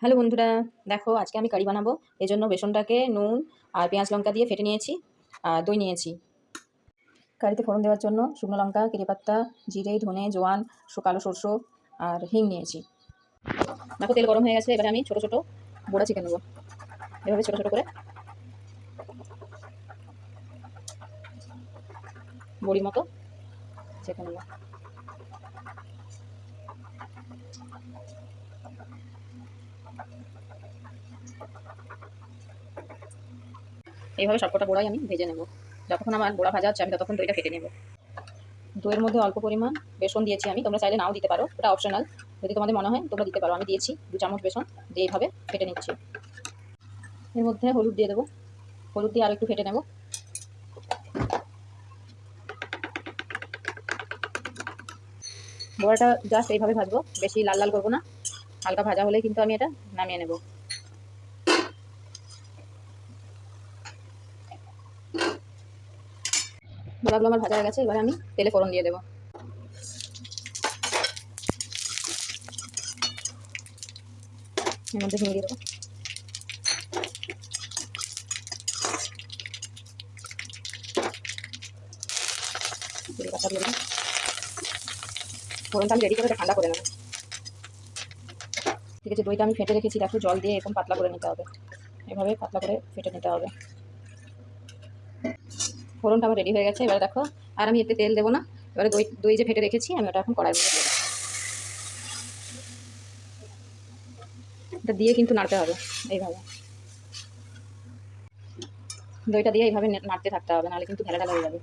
Hello বন্ধুরা, দেখো আজকে আমি কারি বানাবো। এই জন্য বেসনটাকে নুন আর পেঁয়াজ লঙ্কা দিয়ে ফেটে নিয়েছি আর দই নিয়েছি। কারিতে ফোড়ন দেওয়ার জন্য শুকনো লঙ্কা, তেজপাতা, জিরে, ধনে, জোয়ান, কালো সরষে আর হিং নিয়েছি। দেখো তেল গরম হয়ে গেছে, এবারে আমি ছোট ছোট বোড়া চিকেন নেবো। এভাবে ছোট ছোট করে বড়ির মতো চেখে নেবো। এইভাবে সবকটা বোড়াই আমি ভেজে নেবো। যতক্ষণ আমার বোড়া ভাজা হচ্ছে আমি ততক্ষণ দইটা ফেটে নেবো। দইয়ের মধ্যে অল্প পরিমাণ বেসন দিয়েছি আমি, তোমরা চাইলে নাও দিতে পারো, এটা অপশনাল। যদি তোমাদের মনে হয় তোমরা দিতে পারো। আমি দিয়েছি 2 চামচ বেসন দিয়ে এইভাবে ফেটে নিচ্ছি। এর মধ্যে হলুদ দিয়ে দেবো, হলুদ দিয়ে আরও একটু ফেটে নেবো। বড়াটা জাস্ট এইভাবে ভাজবো, বেশি লাল লাল করবো না, হালকা ভাজা হলেই কিন্তু আমি এটা নামিয়ে নেব। বড়াগুলো আমার ভাজা হয়ে গেছে, এবারে আমি তেলে ফোড়ন দিয়ে দেবো। এর মধ্যে হিং দিয়ে দেবো, পাতা দিয়ে দেবো। ফোড়নটা আমি রেডি করে ঠান্ডা করে নেবো। ঠিক আছে, দইটা আমি ফেটে রেখেছি, দেখো জল দিয়ে এরকম পাতলা করে নিতে হবে, এভাবে পাতলা করে ফেটে নিতে হবে। ফোড়নটা আমার রেডি হয়ে গেছে, এবারে দেখো আর আমি এতে তেল দেবো না। এবারে দই দই যে ফেটে রেখেছি আমি ওটা এখন কড়াইয়ের মধ্যে দেবো। এটা দিয়ে কিন্তু নাড়তে হবে এইভাবে, দইটা দিয়ে এইভাবে নাড়তে থাকতে হবে, নাহলে কিন্তু ঢেলা ঢালা হয়ে যাবে।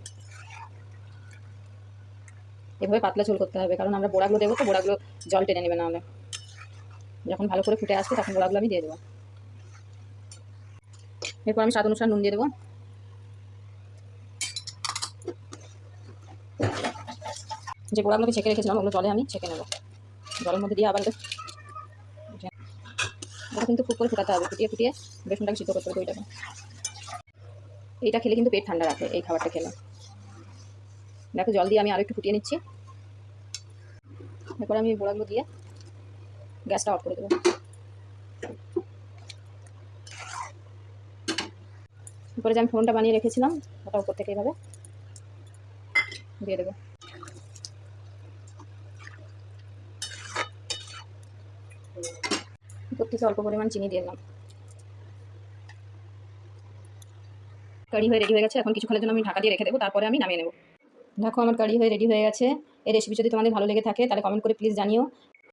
এভাবে পাতলা ঝোল করতে হবে, কারণ আমরা বড়াগুলো দেবো তো বড়াগুলো জল টেনে নেবে, নাহলে যখন ভালো করে ফুটে আসবে তখন বড়াগুলো আমি দিয়ে দেবো। এরপর আমি স্বাদ অনুসারে নুন দিয়ে দেবো। যে গোড়াগুলোকে ছেঁকে রেখেছিলাম ওগুলো জলে আমি ছেঁকে নেবো, জলের মধ্যে দিয়ে আবার এটা কিন্তু খুব করে ফুটাতে হবে, ফুটিয়ে ফুটিয়ে বেসনটাকে সিদ্ধ করতে হবে দইটাকে। এইটা খেলে কিন্তু পেট ঠান্ডা রাখে, এই খাবারটা খেলে। দেখো জল দিয়ে আমি আরও একটু ফুটিয়ে নিচ্ছি। এরপর আমি বড়াগুলো দিয়ে গ্যাসটা অফ করে দেবো। এরপরে যে আমি ফোড়নটা বানিয়ে রেখেছিলাম ওটা উপর থেকে এইভাবে দিয়ে দেবো। উপর থেকে অল্প পরিমাণ চিনি দিয়ে দিলাম। কারি হয়ে রেডি হয়ে গেছে, এখন কিছুক্ষণের জন্য আমি ঢাকা দিয়ে রেখে দেবো, তারপরে আমি নামিয়ে নেবো। দেখো আমার কারি হয়ে রেডি হয়ে গেছে। এই রেসিপি যদি তোমাদের ভালো লেগে থাকে তাহলে কমেন্ট করে প্লিজ জানিও।